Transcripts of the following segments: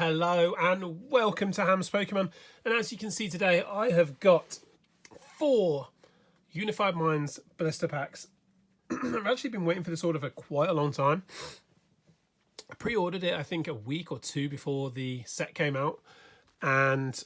Hello and welcome to Ham's Pokemon. And as you can see today, I have got 4 Unified Minds blister packs. I've actually been waiting for this order for quite a long time. I pre-ordered it, I think, a week or 2 before the set came out. And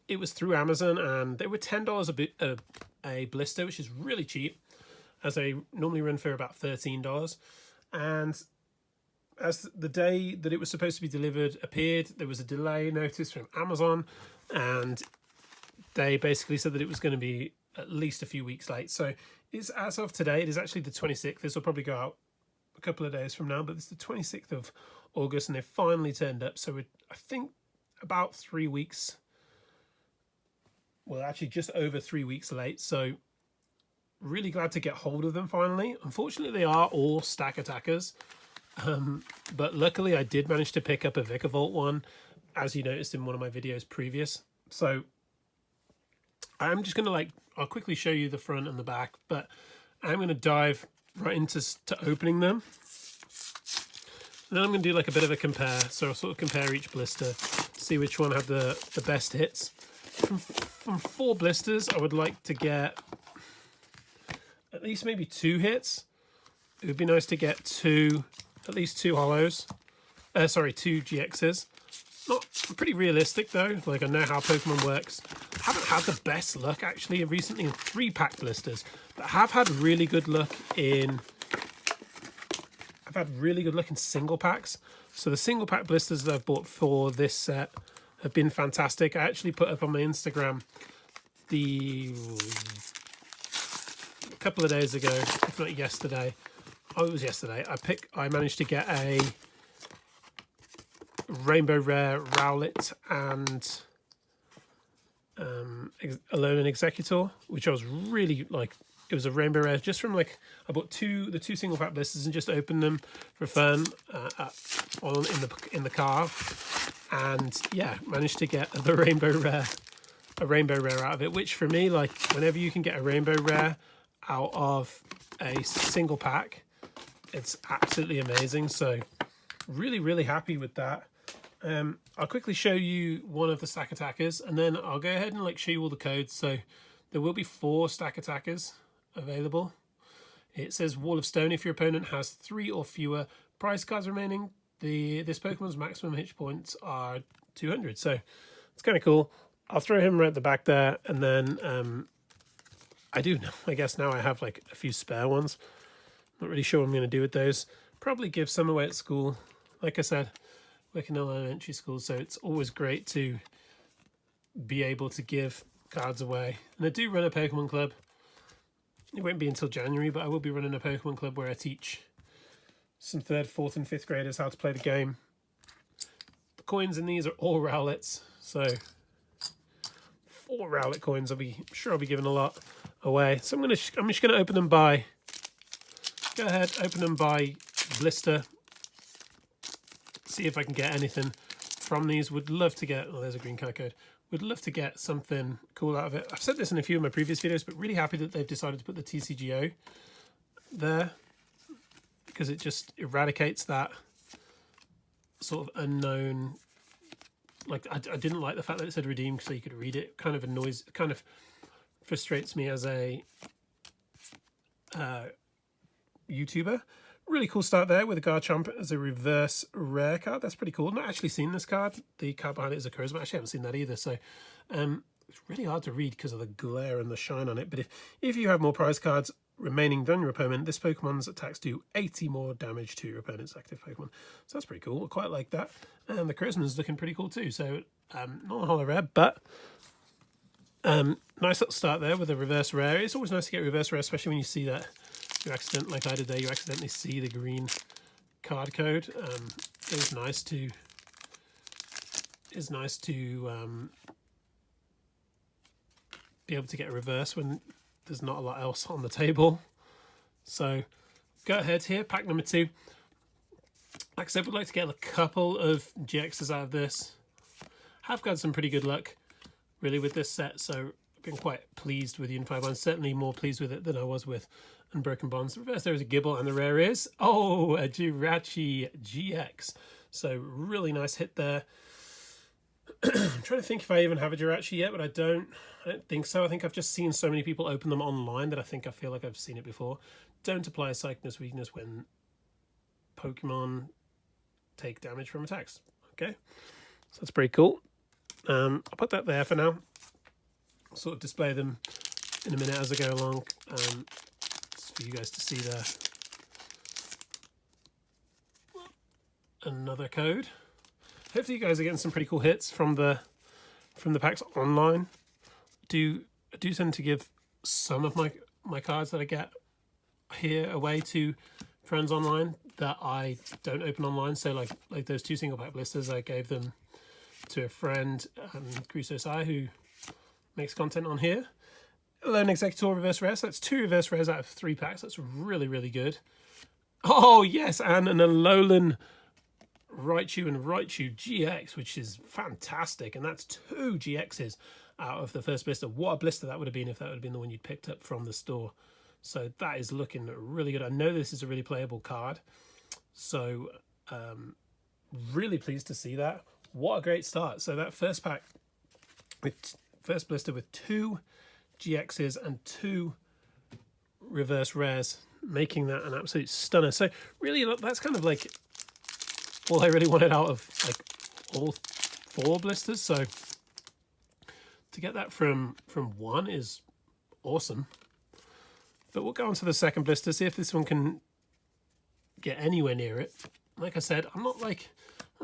it was through Amazon, and they were $10 a blister, which is really cheap, as they normally run for about $13. And as the day that it was supposed to be delivered appeared, there was a delay notice from Amazon, and they basically said that it was going to be at least a few weeks late. So it's as of today, it is actually the 26th. This will probably go out a couple of days from now, but it's the 26th of August, and they finally turned up. So I think about 3 weeks, well, actually just over 3 weeks late. So really glad to get hold of them finally. Unfortunately, they are all stack attackers. But luckily I did manage to pick up a Vikavolt one, as you noticed in one of my videos previous. So I'm just going to I'll quickly show you the front and the back, but I'm going to dive right into opening them. And then I'm going to do like a bit of a compare. So I'll sort of compare each blister, see which one had the best hits. From 4 blisters, I would like to get at least maybe 2 hits. It would be nice to get at least 2 hollows. 2 GXs. Not pretty realistic though. Like, I know how Pokemon works. I haven't had the best luck actually recently in 3-pack blisters, but I have had really good luck in. I've had really good luck in single packs. So the single pack blisters that I've bought for this set have been fantastic. I actually put up on my Instagram a couple of days ago, if not yesterday. Oh, it was yesterday. I managed to get a Rainbow Rare Rowlet and Alolan Executor, which I was really like. It was a Rainbow Rare just from I bought the two single pack blisters and just opened them for fun in the car, and yeah, managed to get a Rainbow Rare out of it. Which for me, like, whenever you can get a Rainbow Rare out of a single pack, it's absolutely amazing. So really happy with that. I'll quickly show you one of the stack attackers, and then I'll go ahead and show you all the codes. So there will be 4 stack attackers available. It says Wall of Stone. If your opponent has 3 or fewer prize cards remaining, this Pokemon's maximum hit points are 200. So it's kind of cool. I'll throw him right at the back there, and then I guess now I have a few spare ones. Not really sure what I'm going to do with those. Probably give some away at school. Like I said, working in elementary school, so it's always great to be able to give cards away. And I do run a Pokemon club. It won't be until January, but I will be running a Pokemon club where I teach some 3rd, 4th and 5th graders how to play the game. The coins in these are all Rowlets, so 4 Rowlet coins. I'll be giving a lot away. So I'm just gonna open them by. Go ahead, open them by blister. See if I can get anything from these. Would love to get. Oh, there's a green card code. Would love to get something cool out of it. I've said this in a few of my previous videos, but really happy that they've decided to put the TCGO there, because it just eradicates that sort of unknown. Like, I didn't like the fact that it said redeemed so you could read it. Kind of annoys. It kind of frustrates me as a YouTuber. Really cool start there with a Garchomp as a reverse rare card. That's pretty cool. I've not actually seen this card. The card behind it is a Charisma. I actually haven't seen that either. So it's really hard to read because of the glare and the shine on it. But if you have more prize cards remaining than your opponent, this Pokemon's attacks do 80 more damage to your opponent's active Pokemon. So that's pretty cool. I quite like that. And the Charisma's looking pretty cool too. So not a holo rare, but nice little start there with a reverse rare. It's always nice to get a reverse rare, especially when you see that you accidentally, like I did there, you accidentally see the green card code. It's nice to be able to get a reverse when there's not a lot else on the table. So go ahead here, pack number 2. Like I said, we'd like to get a couple of GXs out of this. Have got some pretty good luck really with this set, so I've been quite pleased with Unified Bonds. Certainly more pleased with it than I was with Unbroken Bonds. The reverse there is a Gibble, and the rare is, oh, a Jirachi GX. So really nice hit there. I'm trying to think if I even have a Jirachi yet, but I don't think so. I think I've just seen so many people open them online that I feel like I've seen it before. Don't apply Psychoness weakness when Pokemon take damage from attacks. Okay, so that's pretty cool. I'll put that there for now. I'll sort of display them in a minute as I go along, just for you guys to see there. Another code. Hopefully you guys are getting some pretty cool hits from the packs online. I do tend to give some of my cards that I get here away to friends online that I don't open online. So like those 2 single pack blisters, I gave them to a friend, Crusoe Sai, who makes content on here. Alolan Exeggutor reverse rare. So that's 2 reverse rares out of 3 packs. That's really, really good. Oh yes, and an Alolan Raichu and Raichu GX, which is fantastic, and that's 2 GXs out of the first blister. What a blister that would have been if that would have been the one you'd picked up from the store. So that is looking really good. I know this is a really playable card, so really pleased to see that. What a great start. So that first pack, with first blister with 2 GXs and 2 reverse rares, making that an absolute stunner. So really, that's kind of like all I really wanted out of like all 4 blisters. So to get that from 1 is awesome. But we'll go on to the second blister, see if this one can get anywhere near it. Like I said, I'm not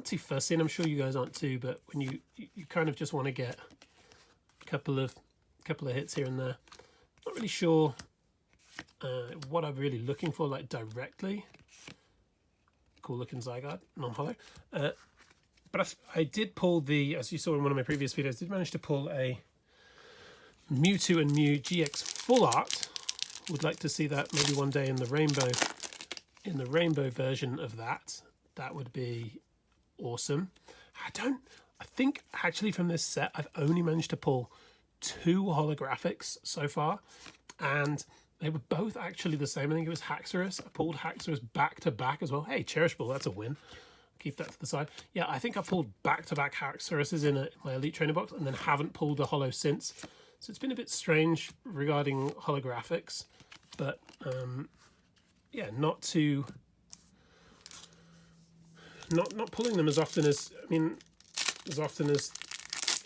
too fussy, and I'm sure you guys aren't too, but when you kind of just want to get a couple of hits here and there. Not really sure what I'm really looking for, like directly. Cool looking Zygarde, non-hollow. But I did pull as you saw in one of my previous videos, did manage to pull a Mewtwo and Mew GX full art. Would like to see that maybe one day in the rainbow version of that. That would be awesome. I think actually from this set I've only managed to pull 2 holographics so far, and they were both actually the same. I think it was Haxorus. I pulled Haxorus back to back as well. Hey, Cherishable, that's a win. Keep that to the side. Yeah, I think I pulled back-to-back Haxoruses in my Elite Trainer box, and then haven't pulled a holo since. So it's been a bit strange regarding holographics, but yeah, not pulling them as often as I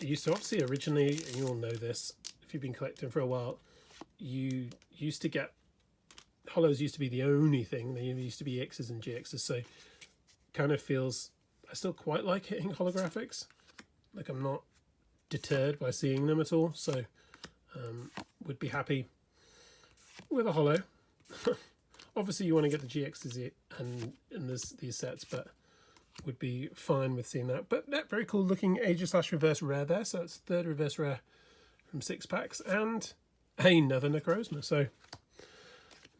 used to. Obviously, originally, and you all know this if you've been collecting for a while, you used to get holos. Used to be the only thing. They used to be X's and GXs. So kind of feels I still quite like hitting holographics. Like I'm not deterred by seeing them at all. So would be happy with a holo. Obviously, you want to get the GXs and these sets, but would be fine with seeing that. But yeah, very cool looking Aegis / reverse rare there. So it's 3rd reverse rare from 6 packs, and another Necrozma. So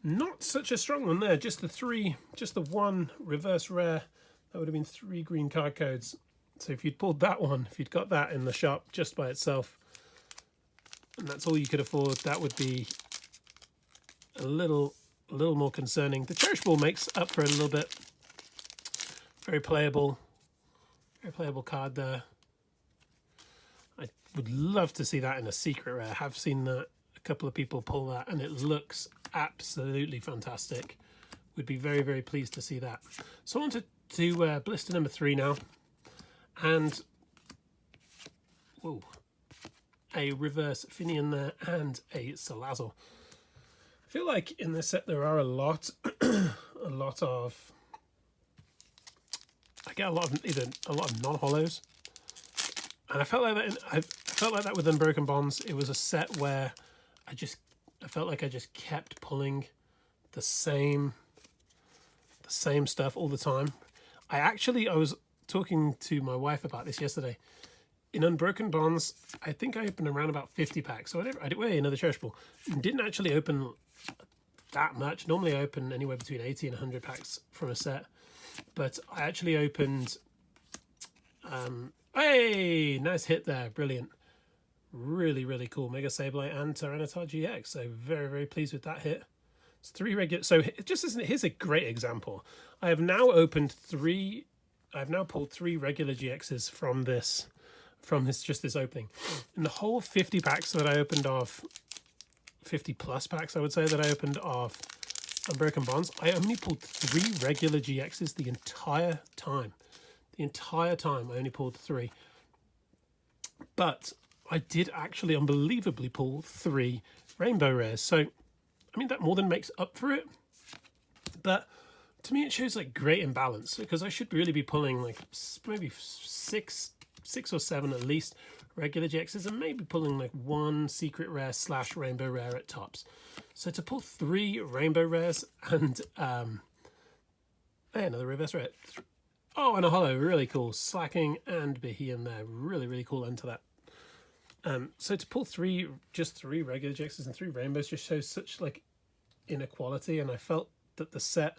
not such a strong one there. Just the 1 reverse rare. That would have been 3 green card codes. So if you'd pulled that one, if you'd got that in the shop just by itself, and that's all you could afford, that would be a little more concerning. The Cherish Ball makes up for it a little bit. Very playable card there. I would love to see that in a secret rare. I have seen that a couple of people pull that, and it looks absolutely fantastic. Would be very, very pleased to see that. So on to blister number 3 now, and whoa, a reverse Finian there and a Salazzle. I feel like in this set there are a lot of non-holos, and I felt like that. I felt like that with Unbroken Bonds. It was a set where I felt like I just kept pulling the same stuff all the time. I was talking to my wife about this yesterday. In Unbroken Bonds, I think I opened around about 50 packs. So I did another Cherish Ball. Didn't actually open that much. Normally I open anywhere between 80 and 100 packs from a set. But I actually opened... hey! Nice hit there. Brilliant. Really, really cool. Mega Sableye and Tyranitar GX. So very, very pleased with that hit. It's 3 regular... So here's a great example. I have now opened 3 I've now pulled 3 regular GXs from this just this opening. In the whole 50 packs that I opened of 50 plus packs, I would say, that I opened of Unbroken Bonds, I only pulled 3 regular GXs the entire time. The entire time I only pulled 3. But I did actually unbelievably pull 3 rainbow rares. So, I mean, that more than makes up for it. But to me, it shows like great imbalance, because I should really be pulling like maybe six or 7 at least regular GXs, and maybe pulling like 1 secret rare / rainbow rare at tops. So to pull 3 rainbow rares and another reverse rare. Oh, and a holo, really cool. Slacking and Behemoth there, really, really cool into that. So to pull 3 regular GXs and 3 rainbows just shows such like inequality, and I felt that the set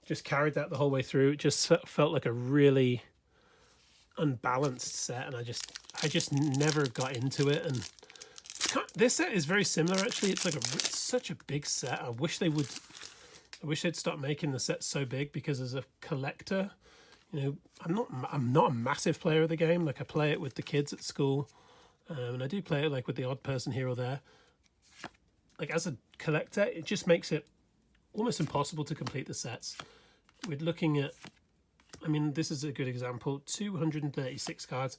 just carried that the whole way through. It just felt like a really unbalanced set, and I just never got into it. And this set is very similar, actually. It's like it's such a big set. I wish they'd stop making the set so big, because as a collector, you know, I'm not a massive player of the game. Like, I play it with the kids at school, and I do play it like with the odd person here or there. Like, as a collector, it just makes it almost impossible to complete the sets. We're looking at, I mean, this is a good example, 236 cards,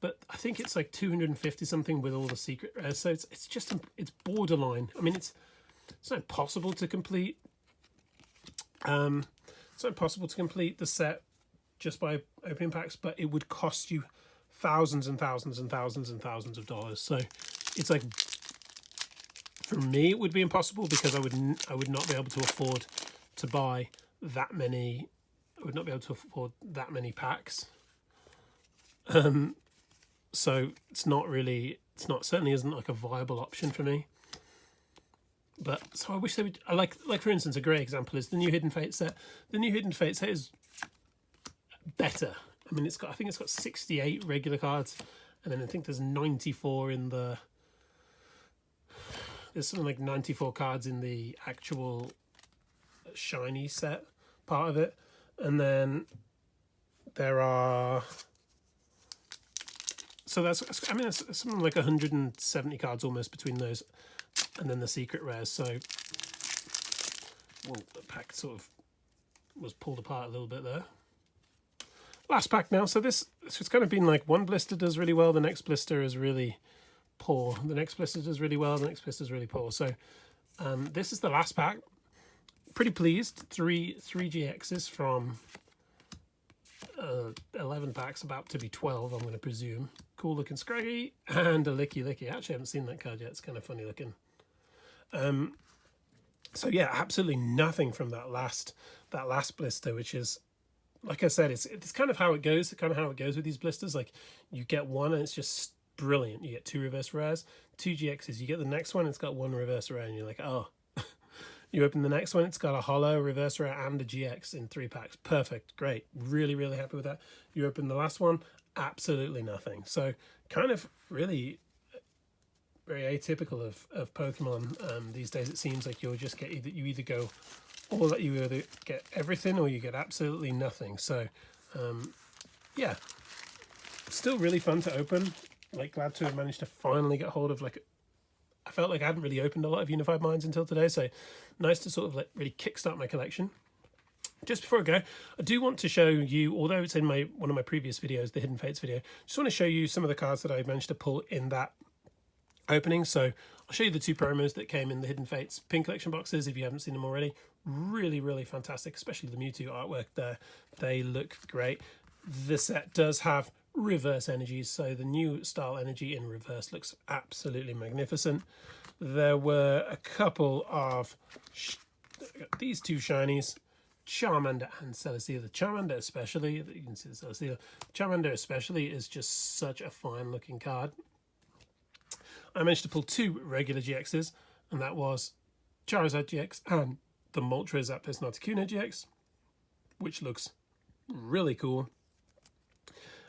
but I think it's like 250 something with all the secret rares. So it's borderline. I mean, it's not impossible to complete. It's not impossible to complete the set just by opening packs, but it would cost you thousands and thousands and thousands and thousands of dollars. So it's like, for me, it would be impossible, because I would not be able to afford to buy that many. I would not be able to afford that many packs. So certainly isn't like a viable option for me. But so I wish they would. I like for instance, a great example is the new Hidden Fate set. The new Hidden Fate set is better. I mean, I think it's got 68 regular cards, and then I think there's 94 in the. There's something like 94 cards in the actual shiny set part of it, and then there are. So that's something like 170 cards almost between those, and then the secret rares. So, well, the pack sort of was pulled apart a little bit there. Last pack now. So it's kind of been like one blister does really well, the next blister is really poor. The next blister does really well, the next blister is really poor. So this is the last pack. Pretty pleased. Three GXs from 11 packs, about to be 12, I'm going to presume. Cool looking Scraggy and a Licky Licky. Actually, I haven't seen that card yet. It's kind of funny looking. So yeah, absolutely nothing from that last blister, which is, like I said, it's kind of how it goes. Kind of how it goes with these blisters. Like, you get one and it's just brilliant. You get 2 reverse rares, 2 GXs. You get the next one, it's got 1 reverse rare, and you're like, oh. You open the next one, it's got a holo, reverse rare, and a GX in 3 packs. Perfect, great, really, really happy with that. You open the last one, absolutely nothing. So kind of really very atypical of Pokemon these days. It seems like you either go, or that you either get everything or you get absolutely nothing. So yeah, still really fun to open. Like, glad to have managed to finally get hold of, like, I felt like I hadn't really opened a lot of Unified Minds until today, so nice to sort of like really kickstart my collection. Just before I go, I do want to show you, although it's in one of my previous videos, the Hidden Fates video, just want to show you some of the cards that I managed to pull in that opening. So I'll show you the 2 promos that came in the Hidden Fates pin collection boxes if you haven't seen them already. Really, really fantastic, especially the Mewtwo artwork there. They look great. The set does have reverse energies, so the new style energy in reverse looks absolutely magnificent. There were a couple of these 2 shinies, Charmander and Celesteela. The Charmander especially, you can see the Celesteela. Charmander especially is just such a fine looking card. I managed to pull 2 regular GXs, and that was Charizard GX and the Moltres Zapdos Articuno GX, which looks really cool.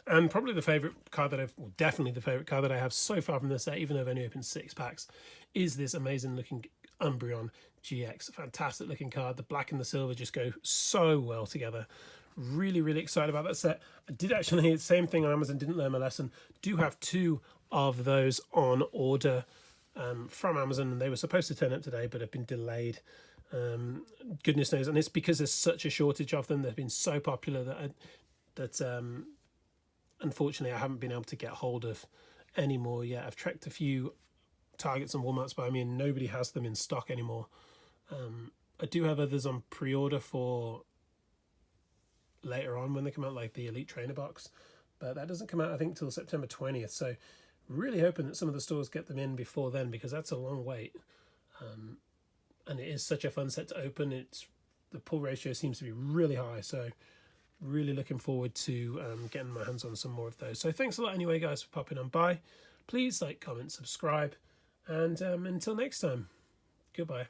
And probably the favourite card definitely the favourite card that I have so far from this set, even though I've only opened 6 packs, is this amazing looking Umbreon GX. Fantastic looking card. The black and the silver just go so well together. Really excited about that set. I did actually, same thing on Amazon, didn't learn my lesson. Do have 2 of those on order from Amazon, and they were supposed to turn up today but have been delayed. Goodness knows, and it's because there's such a shortage of them. They've been so popular that unfortunately I haven't been able to get hold of any more yet. I've tracked a few Targets and Walmarts, but I mean nobody has them in stock anymore. I do have others on pre-order for later on when they come out, like the Elite Trainer box, but that doesn't come out I think till September 20th, so really hoping that some of the stores get them in before then, because that's a long wait. And it is such a fun set to open. The pull ratio seems to be really high, so really looking forward to getting my hands on some more of those. So thanks a lot anyway, guys, for popping on by. Please like, comment, subscribe, and until next time, goodbye.